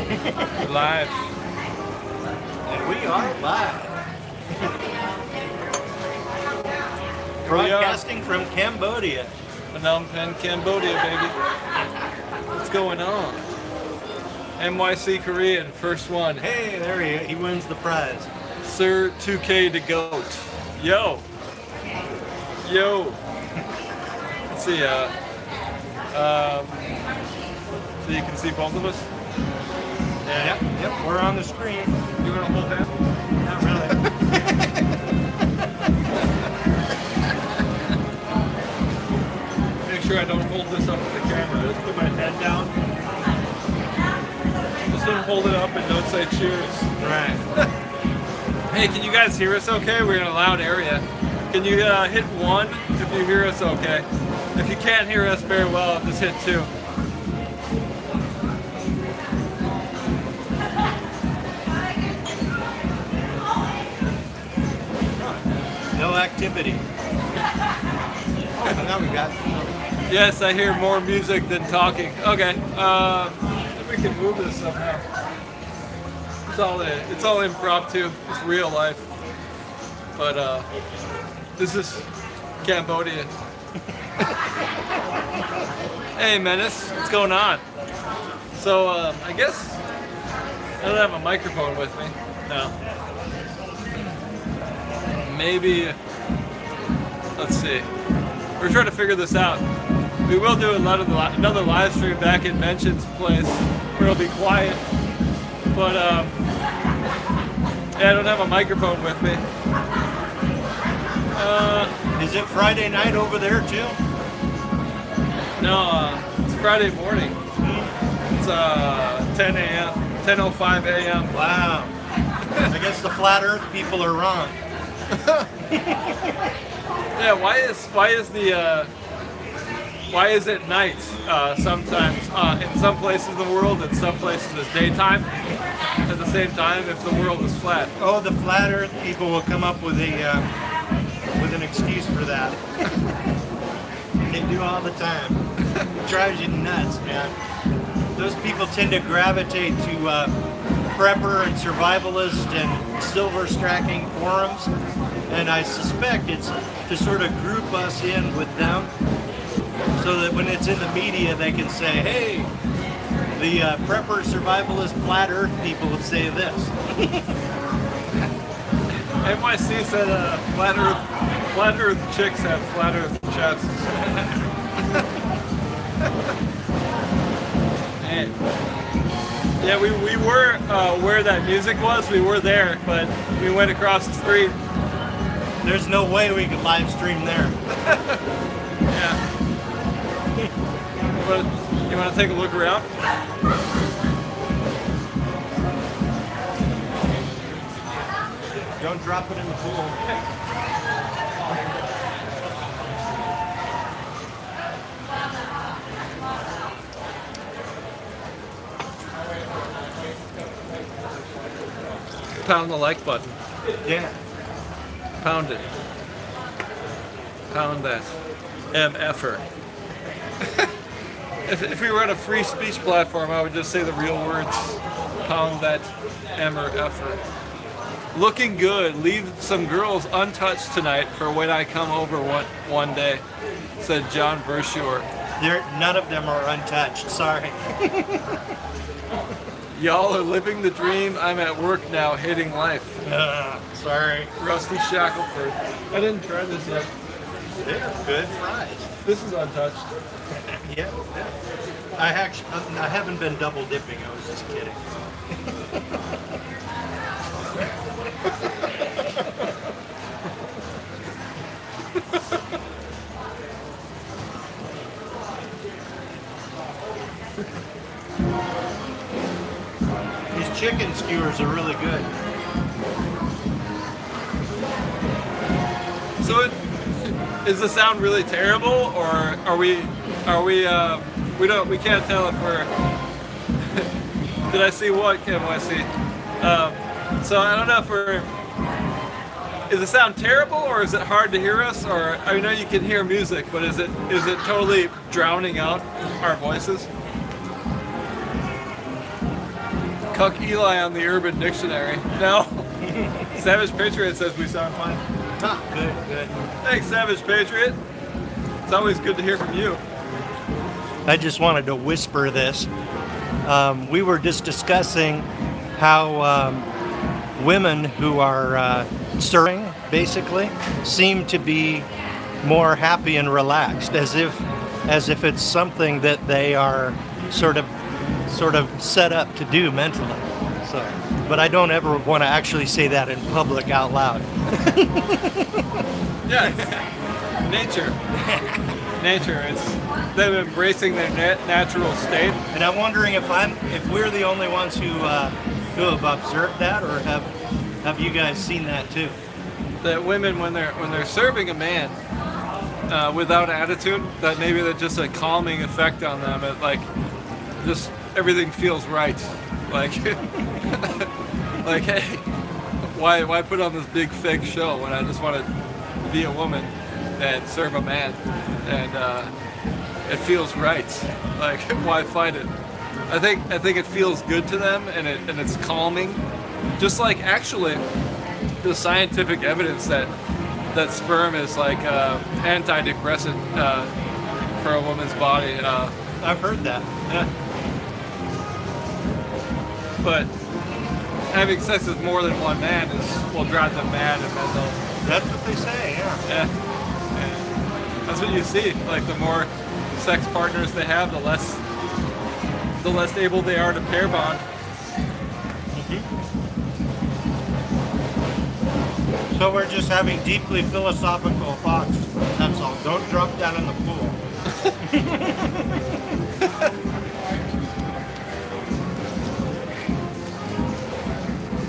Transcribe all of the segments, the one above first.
Live. And we are live. Broadcasting from Cambodia. Phnom Penh, Cambodia, baby. What's going on? NYC Korean, first one. Hey, there he wins the prize. Sir 2K to GOAT. Yo. Yo. Let's see, so you can see both of us? Yeah. Yep, we're on the screen. You want to hold that? Not really. Make sure I don't hold this up to the camera. Just put my head down. Just don't hold it up and don't say cheers. Right. Hey, can you guys hear us okay? We're in a loud area. Can you hit 1 if you hear us okay? If you can't hear us very well, just hit 2. No activity. Oh, now we got. Yes, I hear more music than talking. Okay, we can move this somehow. It's all impromptu. It's real life. But this is Cambodia. Hey, Menace, what's going on? So I guess I don't have a microphone with me. No. Maybe. Let's see. We're trying to figure this out. We will do another live stream back in Vention's place where it'll be quiet. But yeah, I don't have a microphone with me. Is it Friday night over there too? No, it's Friday morning. It's 10 a.m. 10:05 a.m. Wow. I guess the flat Earth people are wrong. Yeah, why is it night sometimes in some places in the world, and some places it's daytime at the same time if the world is flat? Oh, the flat Earth people will come up with an excuse for that. They do all the time. It drives you nuts, man. Those people tend to gravitate to prepper and survivalist and silver stacking forums, and I suspect it's to sort of group us in with them so that when it's in the media they can say, hey, the prepper survivalist flat earth people would say this. NYC said flat earth chicks have flat earth chests. Man. Yeah, we were where that music was. We were there, but we went across the street. There's no way we could live stream there. Yeah. You want to take a look around? Don't drop it in the pool. Pound the like button. Yeah. Pound it. Pound that. MFer. If we were at a free speech platform, I would just say the real words. Pound that M or F'er. Looking good. Leave some girls untouched tonight for when I come over one day, said John Versure. None of them are untouched. Sorry. Y'all are living the dream. I'm at work now, hating life. Sorry. Rusty Shackelford. I didn't try this yet. They're good fries. This is untouched. Yeah. I haven't been double dipping. I was just kidding. These chicken skewers are really good. So is the sound really terrible, or we can't tell if we're did I see what, Kim? I see. So I don't know if we're, is the sound terrible, or is it hard to hear us? Or I know you can hear music, but is it totally drowning out our voices? Cuck Eli on the Urban Dictionary. No. Savage Patriot says we sound fine. Ah, good, good. Thanks, Savage Patriot. It's always good to hear from you. I just wanted to whisper this. We were just discussing how women who are serving, basically, seem to be more happy and relaxed, as if it's something that they are sort of set up to do mentally. So, but I don't ever want to actually say that in public out loud. Yeah, nature. Nature. It's them embracing their natural state. And I'm wondering if we're the only ones who have observed that, or have you guys seen that too? That women, when they're serving a man without attitude, that maybe that's just a calming effect on them. It like just everything feels right. Like like, hey, why put on this big fake show when I just want to be a woman and serve a man, and it feels right. Like, why fight it? I think it feels good to them, and it's calming. Just like, actually, the scientific evidence that sperm is like antidepressant for a woman's body. I've heard that. Yeah. But having sex with more than one man will drive them mad, and then they'll. That's what they say, yeah. Yeah. That's what you see. Like, the more sex partners they have, the less able they are to pair bond. Mm-hmm. So we're just having deeply philosophical thoughts. That's all. Don't drop down in the pool.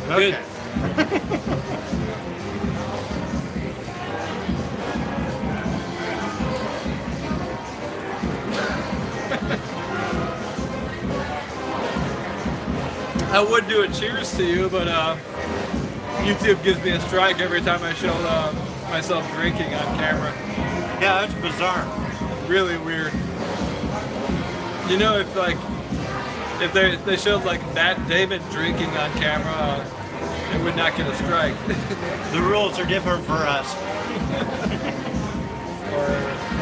Good. Okay. I would do a cheers to you, but YouTube gives me a strike every time I show myself drinking on camera. Yeah, that's bizarre. Really weird. You know, if they showed like Matt Damon drinking on camera, it would not get a strike. The rules are different for us.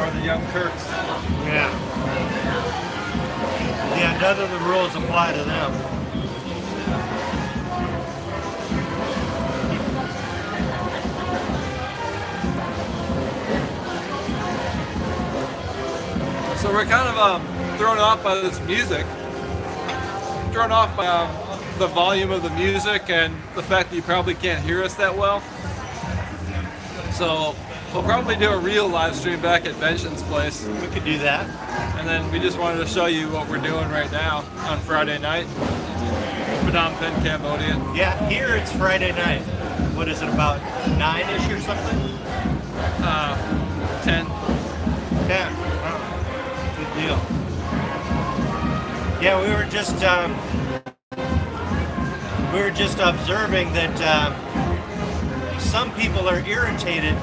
or the Young Turks. Yeah. Yeah, none of the rules apply to them. So we're kind of thrown off by this music. Thrown off by the volume of the music and the fact that you probably can't hear us that well. So we'll probably do a real live stream back at Vention's place. We could do that. And then we just wanted to show you what we're doing right now on Friday night. Phnom Penh, Cambodia. Yeah, here it's Friday night. What is it, about 9-ish or something? 10. 10. Oh, good deal. Yeah, we were just observing that some people are irritated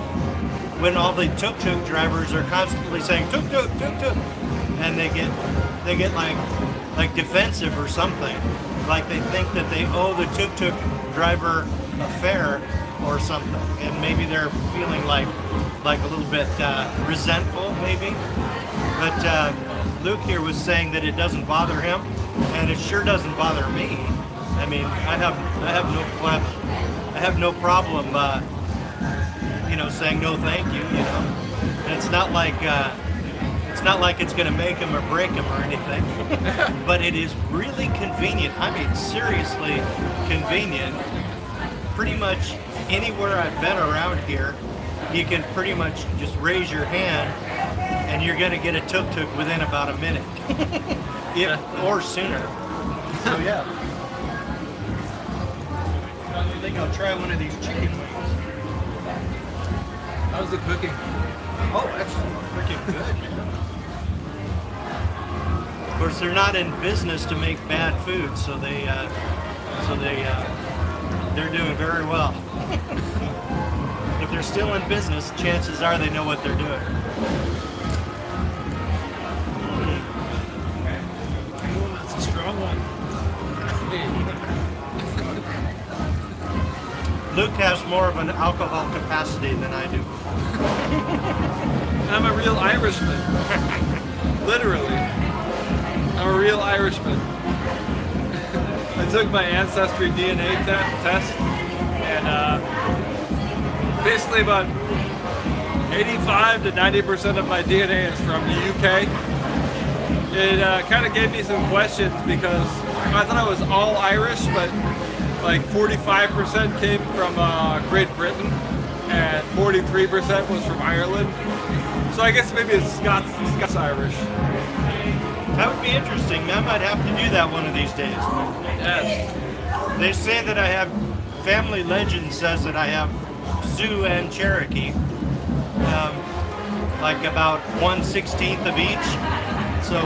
when all the tuk-tuk drivers are constantly saying tuk-tuk, tuk-tuk, and they get like defensive or something, like they think that they owe the tuk-tuk driver a fare or something, and maybe they're feeling like a little bit resentful, maybe. But Luke here was saying that it doesn't bother him, and it sure doesn't bother me. I mean, I have no problem, saying no, thank you. And it's not like it's going to make him or break him or anything. But it is really convenient. I mean, seriously convenient. Pretty much anywhere I've been around here, you can pretty much just raise your hand, and you're going to get a tuk-tuk within about a minute, or sooner. So yeah. I think I'll try one of these chicken wings. How's the cooking? Oh, that's freaking good, man. Of course, they're not in business to make bad food, so they're doing very well. If they're still in business, chances are they know what they're doing. Ooh, that's a strong one. Luke has more of an alcohol capacity than I do. I'm a real Irishman. Literally. I'm a real Irishman. I took my ancestry DNA test, and basically about 85 to 90% of my DNA is from the UK. It kind of gave me some questions because I thought I was all Irish, but like 45% came from Great Britain and 43% was from Ireland. So I guess maybe it's Scots-Irish. That would be interesting. I might have to do that one of these days. Yes. They say that I have, family legend says that I have Sioux and Cherokee. Like about 1/16 of each. So,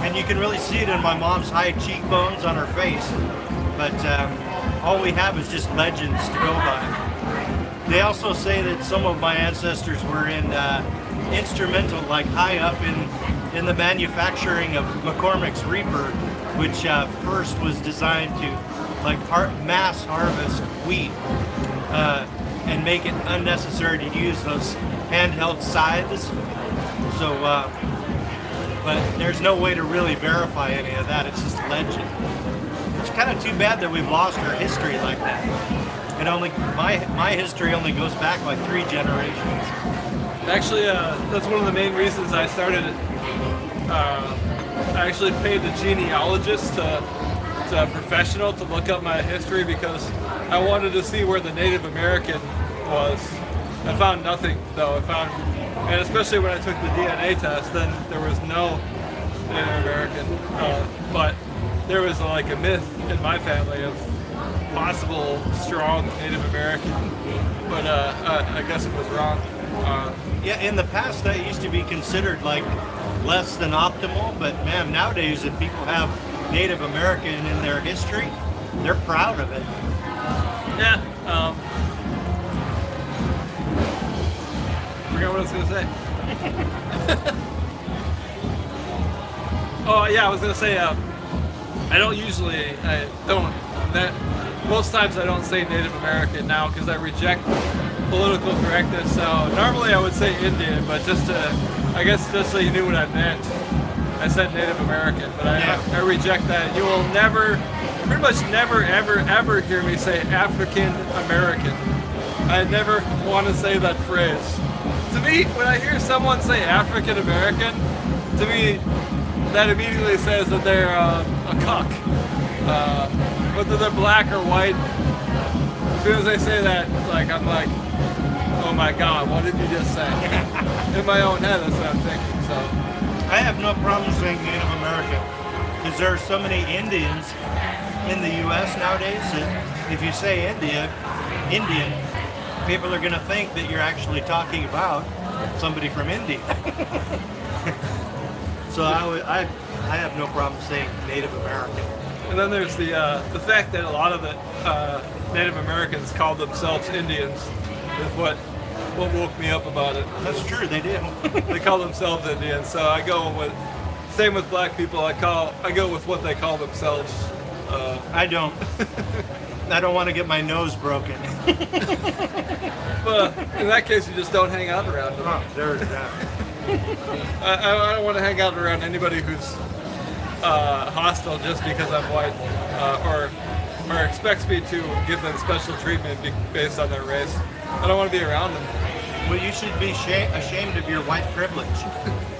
and you can really see it in my mom's high cheekbones on her face. But all we have is just legends to go by. They also say that some of my ancestors were in instrumental, like high up in the manufacturing of McCormick's Reaper, which first was designed to like mass harvest wheat and make it unnecessary to use those handheld scythes. So, but there's no way to really verify any of that. It's just legend. It's kind of too bad that we've lost our history like that. It only my history only goes back like 3 generations. Actually, that's one of the main reasons I started. I actually paid a genealogist to a professional to look up my history because I wanted to see where the Native American was. I found nothing though. And especially when I took the DNA test, then there was no Native American. But there was like a myth in my family of possible strong Native American. But I guess it was wrong. Yeah, in the past that used to be considered like less than optimal, but man, nowadays if people have Native American in their history, they're proud of it. Yeah. I forgot what I was gonna say. Oh yeah, I was gonna say most times I don't say Native American now because I reject political correctness. So normally I would say Indian, but I guess just so you knew what I meant, I said Native American, but I reject that. You will pretty much never, ever hear me say African American. I never want to say that phrase. To me, when I hear someone say African American, to me, that immediately says that they're a cuck. Whether they're black or white, as soon as they say that, like I'm like, oh my God, what did you just say? In my own head, that's what I'm thinking. So I have no problem saying Native American because there are so many Indians in the U.S. nowadays that if you say Indian, people are going to think that you're actually talking about somebody from India. So I have no problem saying Native American. And then there's the fact that a lot of the Native Americans call themselves Indians is what woke me up about it. That's true, they do. They call themselves Indians, so I go with, same with black people, I go with what they call themselves. I don't. I don't want to get my nose broken. Well, in that case, you just don't hang out around them. Oh, there's that. I don't want to hang out around anybody who's hostile just because I'm white, or expects me to give them special treatment based on their race. I don't want to be around them. Well, you should be ashamed of your white privilege.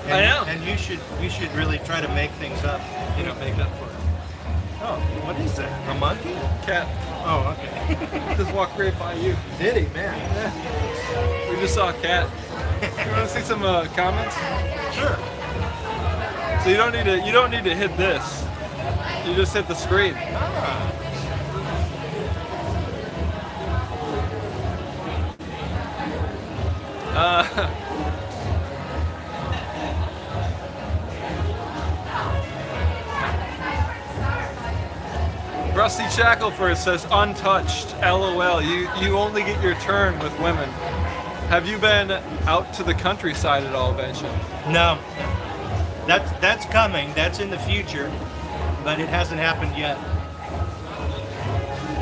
And, I am. And you should really try to make things up. Make up for it. Oh, what is that? A monkey? Cat. Oh, okay. Just walked right by you. Did he, man? Yeah. We just saw a cat. You want to see some comments? Sure. So you don't need to hit this. You just hit the screen. Ah. Rusty Shackleford says untouched. LOL. You only get your turn with women. Have you been out to the countryside at all, Vention? No. That's coming. That's in the future, but it hasn't happened yet.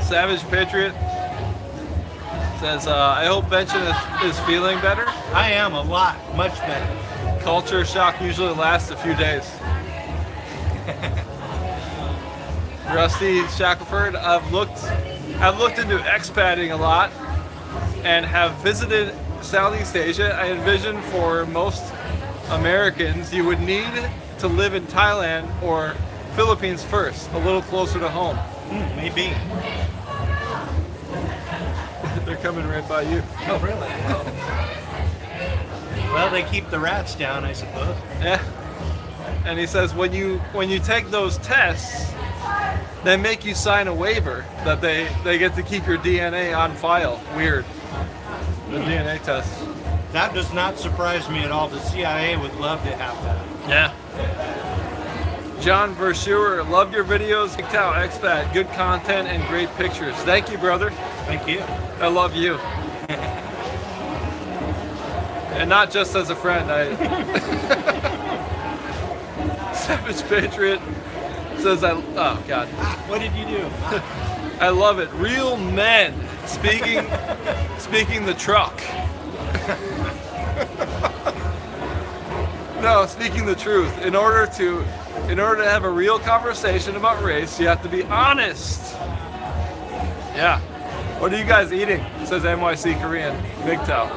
Savage Patriot. Says, I hope Vention is feeling better. I am a lot, much better. Culture shock usually lasts a few days. Rusty Shackelford, I've looked into expatting a lot and have visited Southeast Asia. I envision for most Americans you would need to live in Thailand or Philippines first, a little closer to home. Maybe. They're coming right by you. Oh, really? Well, they keep the rats down, I suppose. Yeah. And he says when you take those tests, they make you sign a waiver that they get to keep your DNA on file. Weird. The DNA test. That does not surprise me at all. The CIA would love to have that. Yeah. John Verschuer, love your videos. Big Tao Expat, good content and great pictures. Thank you, brother. Thank you. I love you. And not just as a friend. Savage Patriot says, oh God. What did you do? I love it. Real men speaking the truck. No, speaking the truth. In order to have a real conversation about race, you have to be honest. Yeah. What are you guys eating? Says NYC Korean. Big Tao.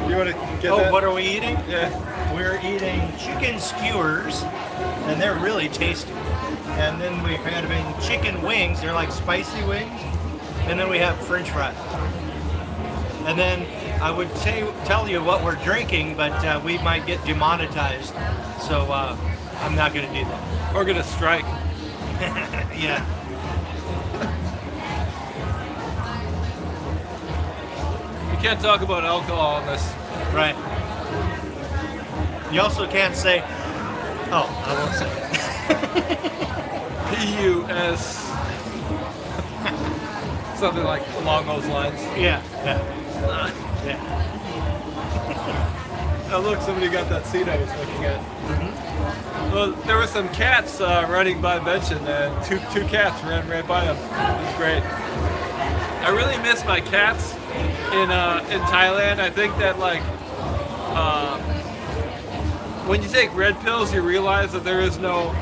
You want to get that? What are we eating? Yeah. We're eating chicken skewers, and they're really tasty. And then we're having chicken wings. They're like spicy wings. And then we have French fries. And then I would tell you what we're drinking, but we might get demonetized. So I'm not going to do that. We're going to strike. Yeah. You can't talk about alcohol on this. Right. You also can't say, oh, I won't say it. P-U-S. Something like along those lines. Yeah. Yeah. Oh look, somebody got that seat I was looking at. Well, there were some cats running by Vention, and two cats ran right by them. It was great. I really miss my cats in Thailand. I think that like when you take red pills, you realize that there is no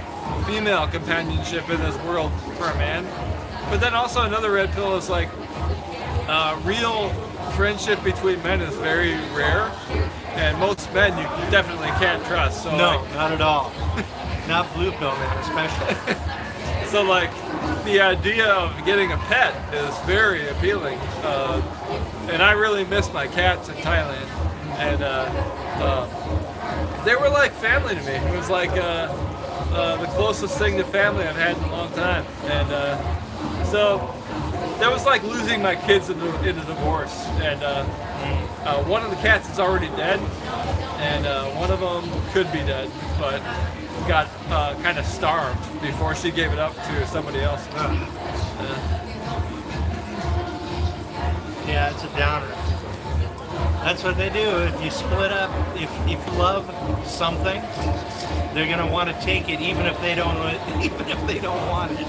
female companionship in this world for a man. But then also another red pill is like real friendship between men is very rare, and most men you definitely can't trust. So No, like, not at all. Not blue pill men, especially. so like the idea of getting a pet is very appealing, and I really miss my cats in Thailand, and they were like family to me. It was like the closest thing to family I've had in a long time, and so that was like losing my kids in a divorce. And one of the cats is already dead, and one of them could be dead, but got kind of starved before she gave it up to somebody else. Yeah, it's a downer. That's what they do. If you split up, if you love something, they're gonna want to take it, even if they don't want it.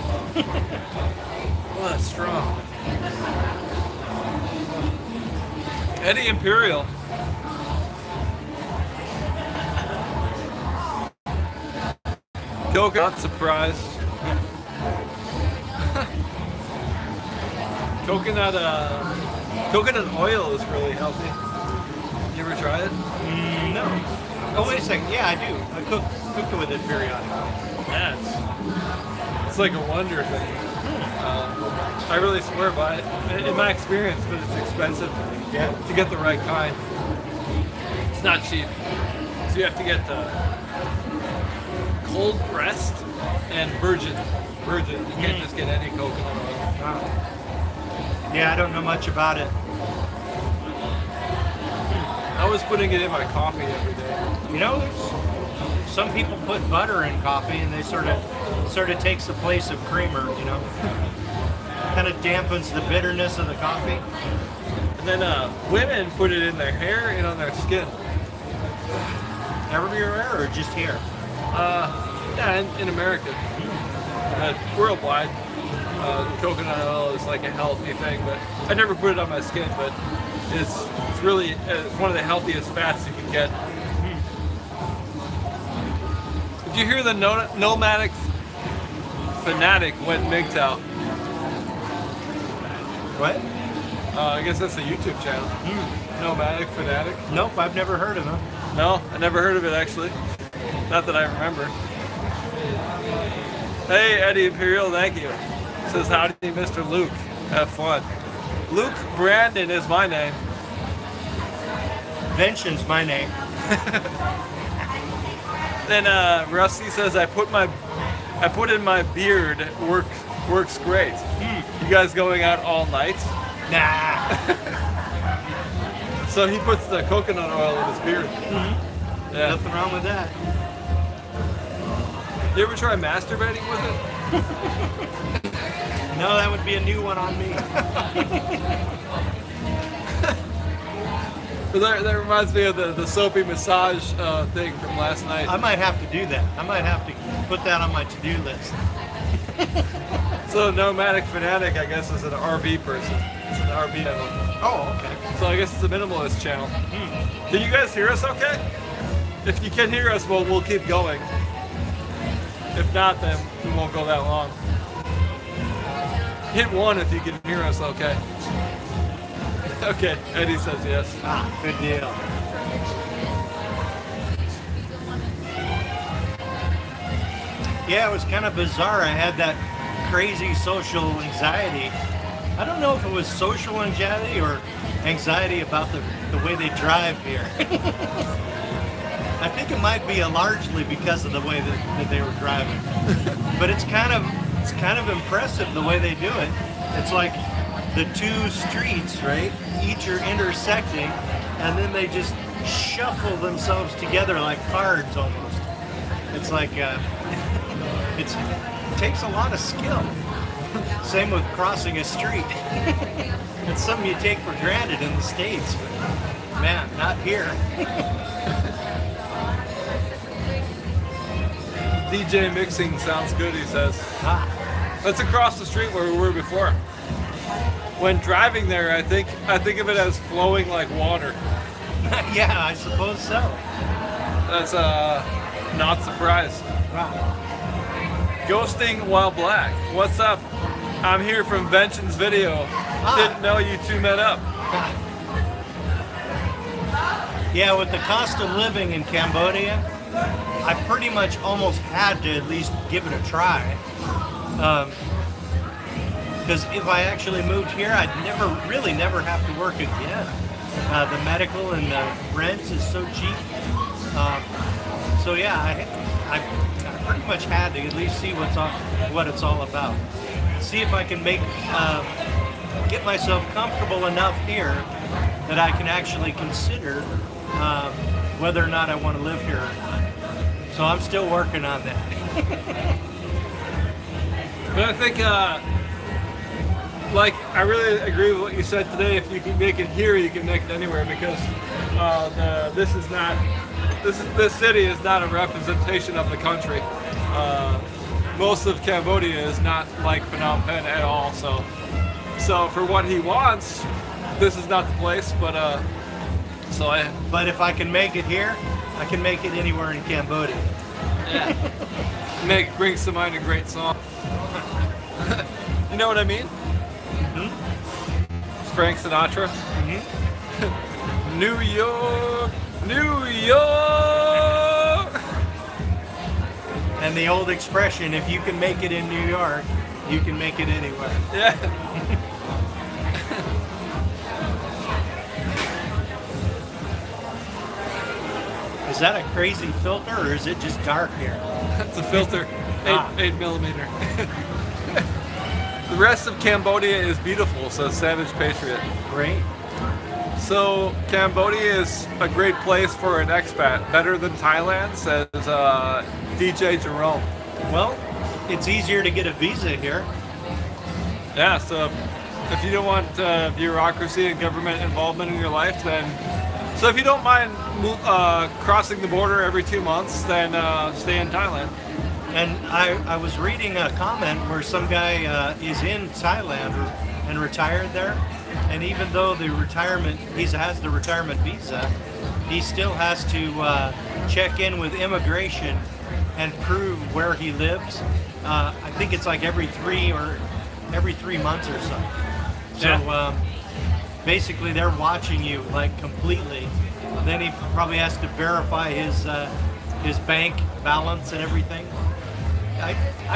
Well, that's strong. Eddie Imperial. Coconut, surprised. Coconut oil is really healthy. You ever try it? No. Oh, wait a second. Yeah, I do. I cook with it periodically. Yeah, it's like a wonder thing. I really swear by it, in my experience, but it's expensive to get the right kind. It's not cheap. So you have to get cold pressed and virgin. You can't just get any coconut oil. Wow. Yeah, I don't know much about it. I was putting it in my coffee every day. You know, some people put butter in coffee, and they sort of takes the place of creamer. You know, kind of dampens the bitterness of the coffee. And then women put it in their hair and on their skin. Everywhere or just here? Yeah, in America, worldwide. coconut oil is like a healthy thing, but I never put it on my skin, but it's really it's one of the healthiest fats you can get. Did you hear the nomadic fanatic went MGTOW? What? I guess that's a YouTube channel. Nomadic fanatic. Nope, I've never heard of him. No, I never heard of it actually. Not that I remember. Hey, Eddie Imperial, thank you. Says, howdy, Mr. Luke. Have fun. Luke Brandon is my name. Vention's my name. Then Rusty says, I put in my beard. Works great. You guys going out all night? Nah. So he puts the coconut oil in his beard. Yeah. Nothing wrong with that. You ever try masturbating with it? No, that would be a new one on me. That reminds me of the soapy massage thing from last night. I might have to do that. I might have to put that on my to-do list. So Nomadic Fanatic, I guess, is an RV person. It's an RV channel. Oh, okay. So I guess it's a minimalist channel. Can you guys hear us okay? If you can hear us, we'll keep going. If not, then we won't go that long. Hit 1 if you can hear us okay. Okay, Eddie says yes. Good deal. Yeah, it was kind of bizarre. I had that crazy social anxiety. I don't know if it was social anxiety or anxiety about the way they drive here. I think it might be largely because of the way that they were driving. But it's kind of impressive the way they do it. It's like the two streets, right? Each are intersecting, and then they just shuffle themselves together like cards almost. It's like it takes a lot of skill. Same with crossing a street. It's something you take for granted in the States, but man, not here. DJ mixing sounds good, he says. That's across the street where we were before. When driving there, I think of it as flowing like water. Yeah, I suppose so. That's not surprised. Wow. Ghosting while black. What's up? I'm here from Vention's video. Didn't know you two met up. Yeah, with the cost of living in Cambodia, I pretty much almost had to at least give it a try. Because if I actually moved here, I'd never have to work again. The medical and the rent is so cheap. So yeah, I pretty much had to at least see what it's all about. See if I can get myself comfortable enough here that I can actually consider whether or not I want to live here or not. So I'm still working on that. But I think, like, I really agree with what you said today. If you can make it here, you can make it anywhere, because this city is not a representation of the country. Most of Cambodia is not like Phnom Penh at all. So for what he wants, this is not the place. But But if I can make it here, I can make it anywhere in Cambodia. Yeah. Brings to mind a great song. You know what I mean? It's Frank Sinatra. New York, New York. And the old expression, if you can make it in New York, you can make it anywhere. Yeah. Is that a crazy filter, or is it just dark here? That's a filter, 8 millimeter. The rest of Cambodia is beautiful, says Savage Patriot. Great. So Cambodia is a great place for an expat, better than Thailand, says DJ Jerome. Well, it's easier to get a visa here. Yeah, so if you don't want bureaucracy and government involvement in your life, then so if you don't mind crossing the border every 2 months, then stay in Thailand. And I was reading a comment where some guy is in Thailand and retired there, and even though the retirement has the retirement visa, he still has to check in with immigration and prove where he lives. I think it's like every 3 months or so. So basically, they're watching you like completely. Then he probably has to verify his bank balance and everything. I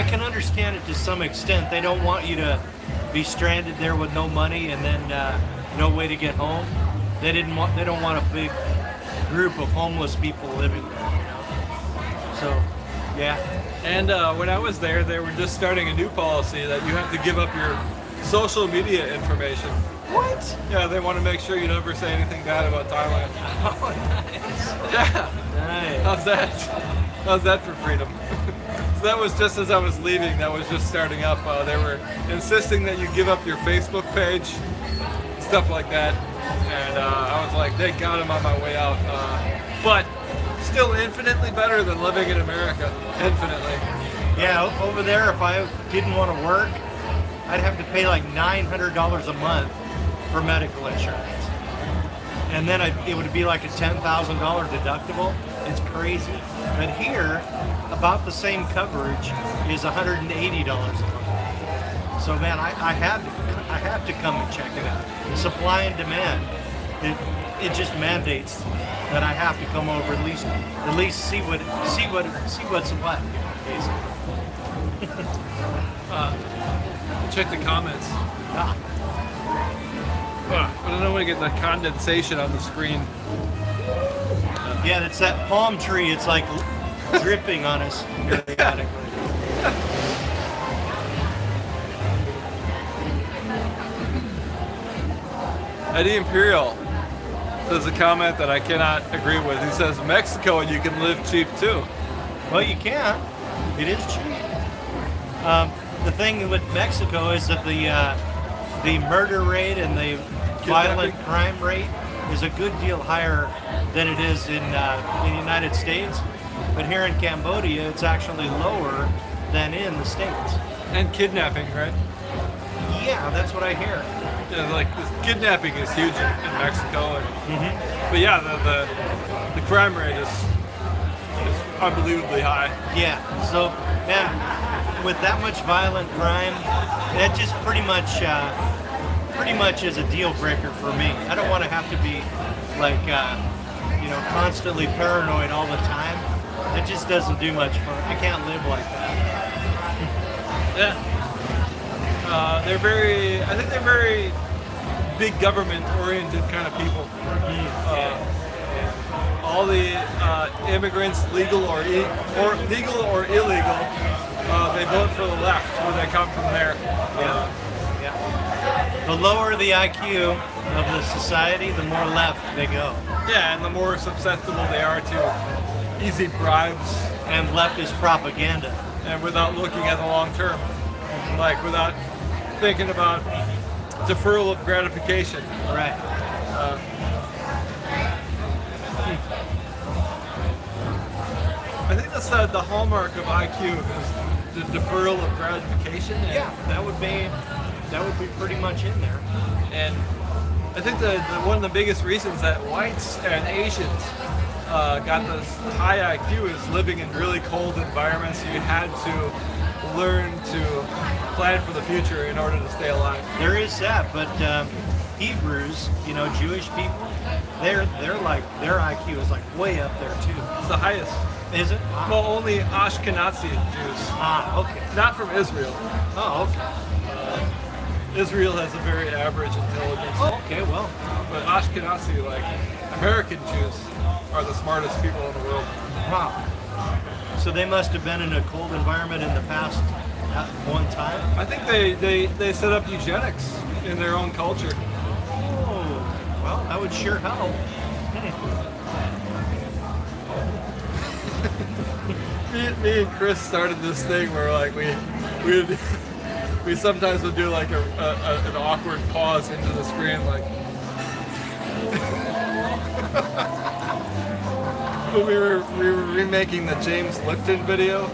can understand it to some extent. They don't want you to be stranded there with no money and then no way to get home. They don't want a big group of homeless people living there. So, yeah. And when I was there, they were just starting a new policy that you have to give up your social media information. What? Yeah, they want to make sure you never say anything bad about Thailand. Oh, nice. Yeah. Nice. How's that? How's that for freedom? So that was just as I was leaving. That was just starting up. They were insisting that you give up your Facebook page, stuff like that. And I was like, thank God I'm on my way out. But still infinitely better than living in America. Infinitely. Yeah, over there, if I didn't want to work, I'd have to pay like $900 a month for medical insurance. And then it would be like a $10,000 deductible. It's crazy. But here, about the same coverage is $180 a month. So man, I have to come and check it out. Supply and demand. It just mandates that I have to come over at least see what's what. Basically. Check the comments. Ah. I don't know when to get the condensation on the screen. Yeah, it's that palm tree. It's like dripping on us periodically. Eddie Imperial says a comment that I cannot agree with. He says, Mexico, you can live cheap too. Well, you can. It is cheap. The thing with Mexico is that the murder rate and the violent crime rate is a good deal higher than it is in the United States. But here in Cambodia, it's actually lower than in the States. And kidnapping, right? Yeah, that's what I hear. Yeah, like kidnapping is huge in Mexico. And, But yeah, the crime rate is unbelievably high. Yeah, so man, with that much violent crime, that just pretty much is a deal breaker for me. I don't want to have to be like constantly paranoid all the time. It just doesn't do much for me. I can't live like that. Yeah. I think they're very big government oriented kind of people. All the immigrants, legal or illegal, they vote for the left when they come from there. The lower the IQ of the society, the more left they go. Yeah, and the more susceptible they are to easy bribes and leftist propaganda. And without looking at the long term, like without thinking about deferral of gratification. Right. I think that's the hallmark of IQ is the deferral of gratification. Yeah, that would be pretty much in there. And I think one of the biggest reasons that whites and Asians got this high IQ is living in really cold environments. You had to learn to plan for the future in order to stay alive. There is that, but Hebrews, Jewish people, their IQ is like way up there too. It's the highest. Is it? Wow. Well, only Ashkenazi Jews. Ah, okay. Not from Israel. Oh, okay. Israel has a very average intelligence. Oh, okay, well. But Ashkenazi, like American Jews, are the smartest people in the world. Wow. So they must have been in a cold environment in the past at one time? I think they set up eugenics in their own culture. Oh, well, that would sure help. me and Chris started this thing where like we sometimes would do like an awkward pause into the screen, like when we were remaking the James Lipton video.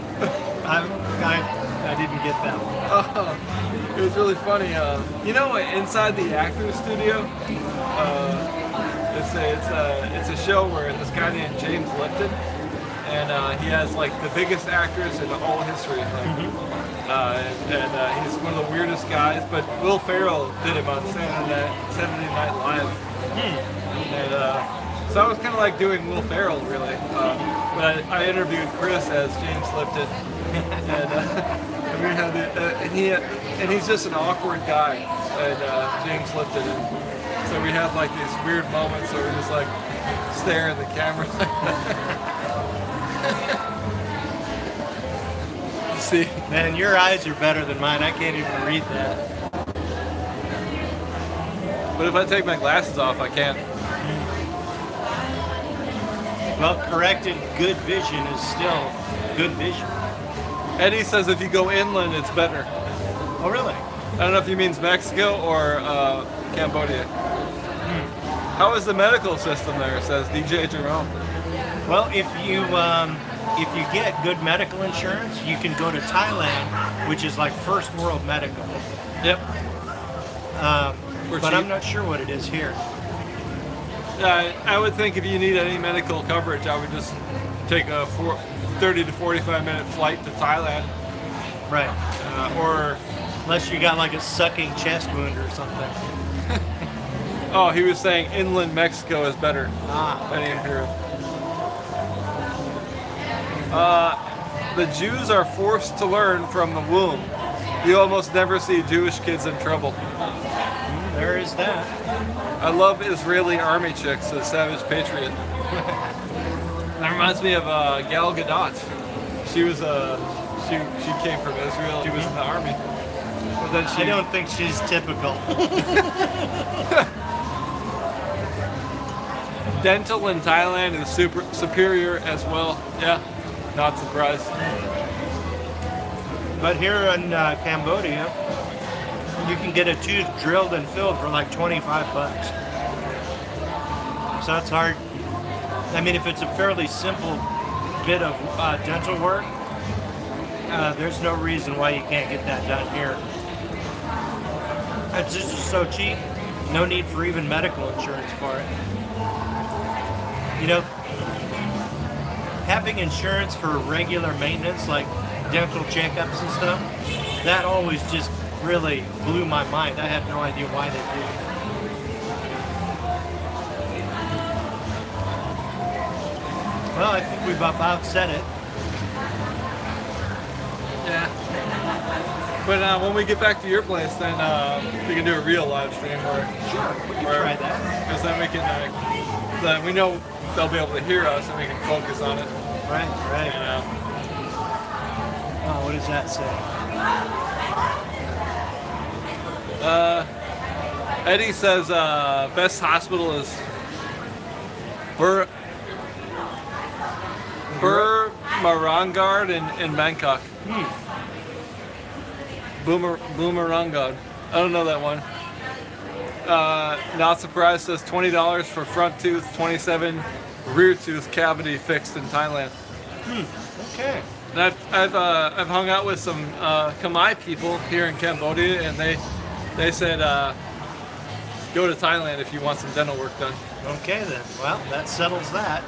I didn't get that one. It was really funny. You know, inside the actor's studio, it's a show where this guy named James Lipton, and he has like the biggest actors in all history. And he's one of the weirdest guys. But Will Ferrell did him on Saturday Night Live. And so I was kind of like doing Will Ferrell, really. But I interviewed Chris as James Lipton, and we had and he's just an awkward guy, and James Lipton. And so we had like these weird moments where we just like stare at the camera like that. See, man, your eyes are better than mine. I can't even read that. But if I take my glasses off, I can't. Well, corrected good vision is still good vision. Eddie says if you go inland, it's better. Oh, really? I don't know if he means Mexico or Cambodia. How is the medical system there, says DJ Jerome. Well, if you get good medical insurance, you can go to Thailand, which is like first world medical. Yep. But I'm not sure what it is here. I would think if you need any medical coverage, I would just take a 30 to 45 minute flight to Thailand. Right. Or unless you got like a sucking chest wound or something. Oh, he was saying inland Mexico is better than Imperial. The Jews are forced to learn from the womb. You almost never see Jewish kids in trouble. There is that. I love Israeli army chicks, a savage patriot. That reminds me of Gal Gadot. She was she came from Israel. She was in the army. But then I don't think she's typical. Dental in Thailand is superior as well. Yeah, not surprised. But here in Cambodia, you can get a tooth drilled and filled for like 25 bucks. So that's hard. I mean, if it's a fairly simple bit of dental work, there's no reason why you can't get that done here. It's just so cheap. No need for even medical insurance for it. You know, having insurance for regular maintenance, like dental checkups and stuff, that always just really blew my mind. I had no idea why they do. Well, I think we've about said it. Yeah. But when we get back to your place, then we can do a real live stream. Sure, we can try that. Because then we can, then we know they'll be able to hear us and we can focus on it. Right, right. You know? Oh, what does that say? Eddie says best hospital is Boomerangard in Bangkok. Boomerangard. I don't know that one. Not surprised says $20 for front tooth, 27 rear tooth cavity fixed in Thailand. Okay. And I've hung out with some Khmer people here in Cambodia, and they said go to Thailand if you want some dental work done. Okay then. Well, that settles that.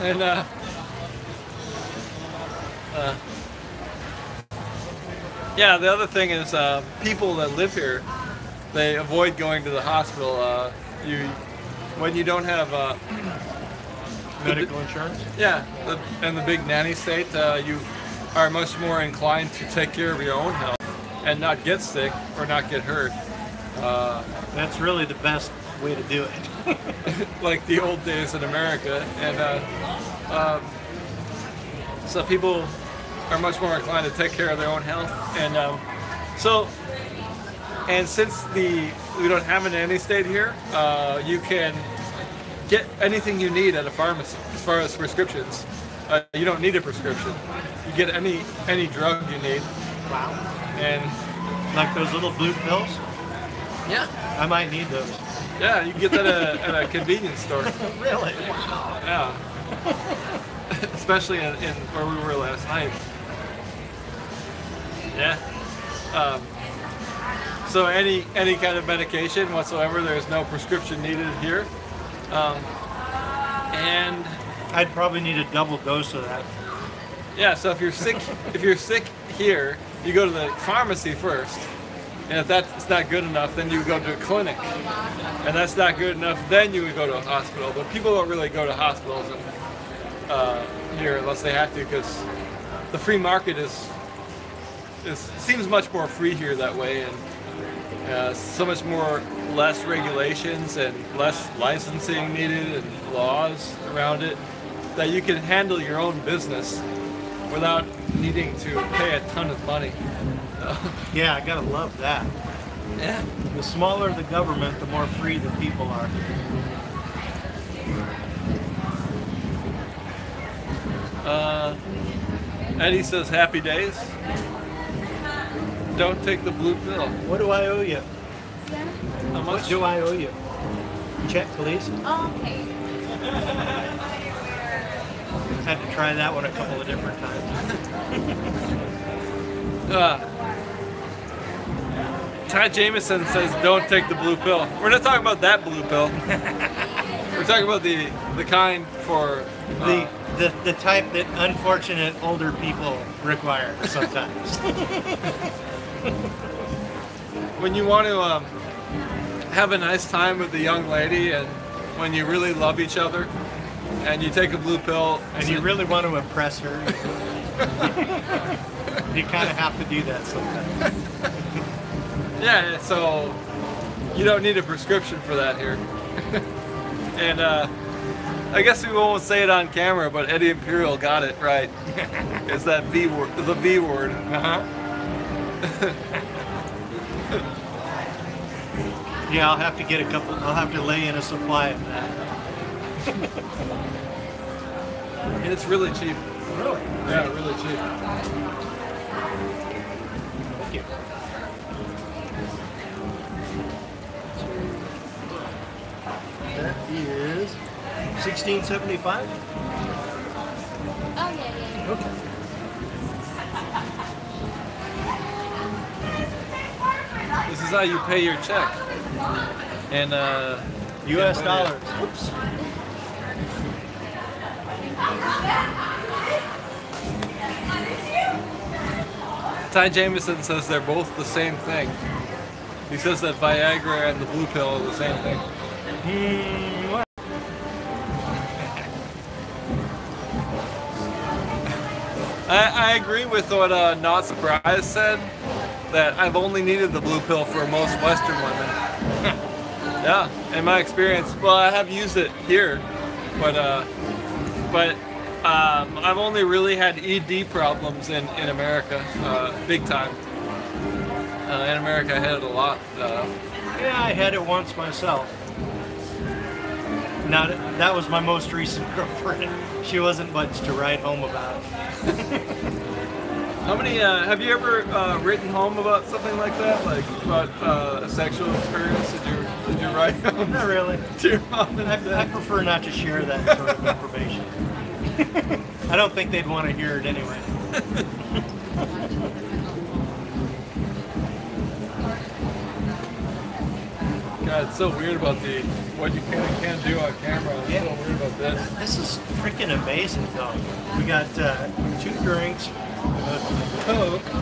And yeah, the other thing is people that live here, they avoid going to the hospital. When you don't have medical insurance? Yeah, and the big nanny state, you are much more inclined to take care of your own health and not get sick or not get hurt. That's really the best way to do it. Like the old days in America. And so people are much more inclined to take care of their own health. And since we don't have a nanny state here, you can get anything you need at a pharmacy as far as prescriptions. You don't need a prescription. You get any drug you need. Wow. And like those little blue pills? Yeah. I might need those. Yeah, you can get that at a convenience store. Really? Wow. Yeah. Especially in where we were last night. Yeah. So any kind of medication whatsoever, there's no prescription needed here. And I'd probably need a double dose of that. yeah, so if you're sick here, you go to the pharmacy first. And if that's not good enough, then you would go to a clinic. And that's not good enough, then you would go to a hospital. But people don't really go to hospitals here unless they have to, because the free market seems much more free here that way, and so much more less regulations and less licensing needed and laws around it, that you can handle your own business without needing to pay a ton of money. Yeah, I gotta love that. Yeah. The smaller the government, the more free the people are. Eddie says happy days. Don't take the blue pill. What do I owe you? Yeah. How What much? do I owe you? Check, please. Oh, okay. Had to try that one a couple of different times. Ty Jameson says don't take the blue pill. We're not talking about that blue pill. We're talking about the kind for The type that unfortunate older people require sometimes. when you want to have a nice time with the young lady, and when you really love each other, and you take a blue pill, And you really want to impress her. You kind of have to do that sometimes. yeah, so you don't need a prescription for that here. And I guess we won't say it on camera, but Eddie Imperial got it right. It's that V word, the V word. Yeah, I'll have to get a couple. I'll have to lay in a supply of that. And it's really cheap. Really? Yeah, really cheap. Thank you. That is $16.75. Oh, yeah. Okay. This is how you pay your check. And U.S. dollars. Oops. Ty Jameson says they're both the same thing. He says that Viagra and the blue pill are the same thing. What? I agree with what Not Surprised said, that I've only needed the blue pill for most Western women. Yeah, in my experience. Well, I have used it here, but I've only really had ED problems in America, big time. In America, I had it a lot. Yeah, I had it once myself. Now that was my most recent girlfriend. She wasn't much to write home about. How many? Have you ever written home about something like that, like about a sexual experience? Did you write home? Not really. To your mom and I dad? prefer not to share that sort of information. I don't think they'd want to hear it anyway. God, it's so weird about what you can and can't do on camera. I'm Yeah. so weird about this. This is freaking amazing, though. We got 2 drinks, a Coke,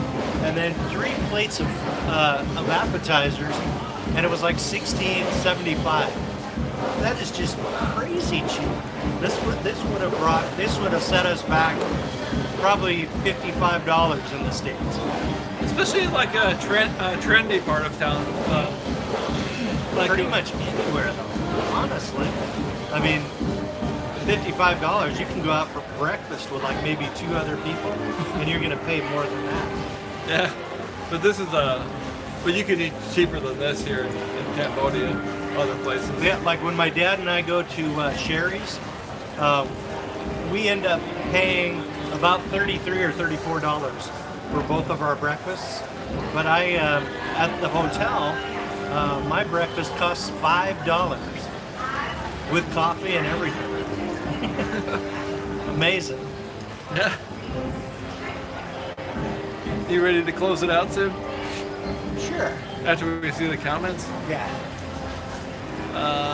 and then 3 plates of appetizers, and it was like $16.75. That is just crazy cheap. This would have set us back probably $55 in the States. Especially like a trendy part of town. Pretty much anywhere, though. Honestly, I mean, $55, you can go out for breakfast with like maybe 2 other people, and you're gonna pay more than that. Yeah, but this is but you can eat cheaper than this here in Cambodia, other places. Yeah, like when my dad and I go to Sherry's, we end up paying about $33 or $34 for both of our breakfasts. But at the hotel, my breakfast costs $5 with coffee and everything. Amazing. Yeah. You ready to close it out soon? Sure. After we see the comments? Yeah.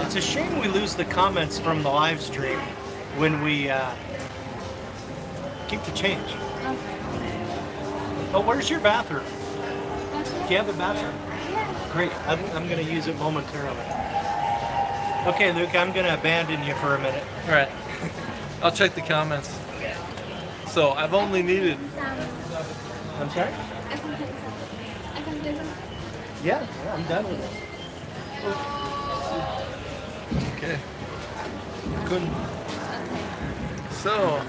It's a shame we lose the comments from the live stream when we keep the change. Okay. Oh, where's your bathroom? Okay. Do you have a bathroom? Yeah. Great. I'm going to use it momentarily. Okay, Luke, I'm going to abandon you for a minute. All right. I'll check the comments. So I've only needed. I'm sorry? I can play some. I can play some. Yeah, I'm done with it. Okay. Couldn't. So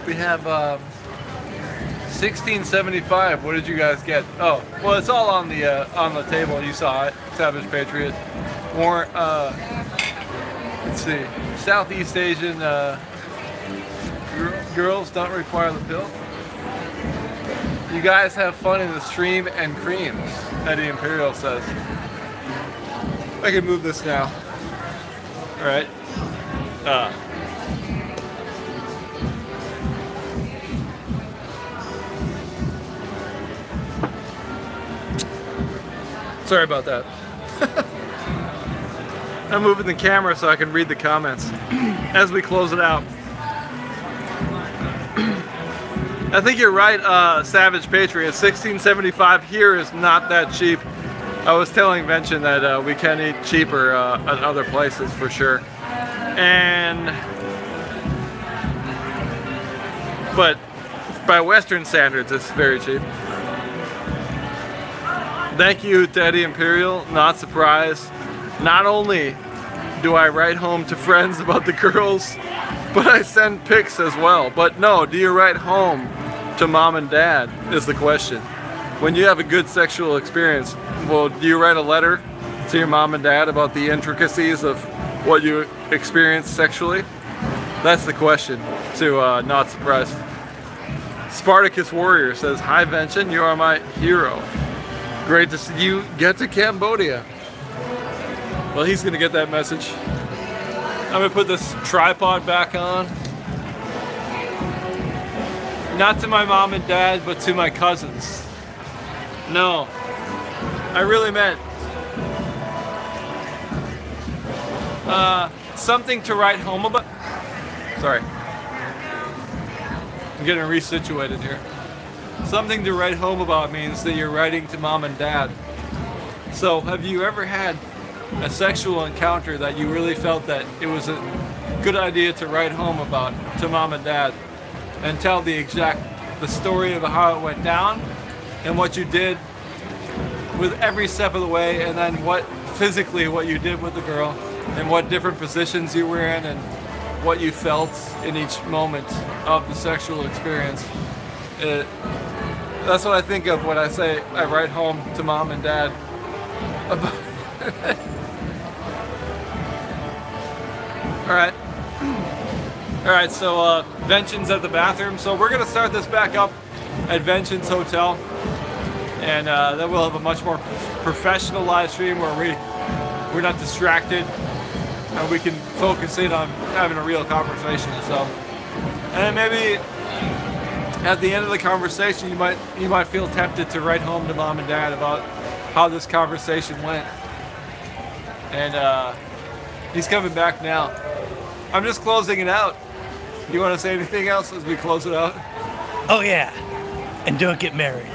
we have 1675. What did you guys get? Oh, well, it's all on the table. You saw it. Savage Patriot. More. Let's see. Southeast Asian girls don't require the pill. You guys have fun in the stream and creams, Eddie Imperial says. I can move this now. All right. Sorry about that. I'm moving the camera so I can read the comments as we close it out. I think you're right, Savage Patriot. 1675 here is not that cheap. I was telling Vention that we can eat cheaper at other places for sure. But by Western standards, it's very cheap. Thank you to Eddie Imperial, not surprised. Not only do I write home to friends about the girls, but I send pics as well. But no, do you write home to mom and dad is the question. When you have a good sexual experience, well, do you write a letter to your mom and dad about the intricacies of what you experienced sexually? That's the question, to not surprised. Spartacus Warrior says, "Hi Vention, you are my hero. Great to see you get to Cambodia." Well, he's gonna get that message. I'm gonna put this tripod back on. Not to my mom and dad, but to my cousins. No, I really meant something to write home about. Sorry, I'm getting resituated here. Something to write home about means that you're writing to mom and dad. So have you ever had a sexual encounter that you really felt that it was a good idea to write home about to mom and dad and tell the story of how it went down and what you did with every step of the way, and then what you did with the girl and what different positions you were in and what you felt in each moment of the sexual experience? That's what I think of when I say I write home to mom and dad about Alright, so Vention's at the bathroom, so we're gonna start this back up at Vention's hotel, and then we'll have a much more professional live stream where we're not distracted and we can focus in on having a real conversation. So, and maybe at the end of the conversation you might feel tempted to write home to mom and dad about how this conversation went. And he's coming back now. I'm just closing it out. You want to say anything else as we close it out? Oh yeah, and don't get married.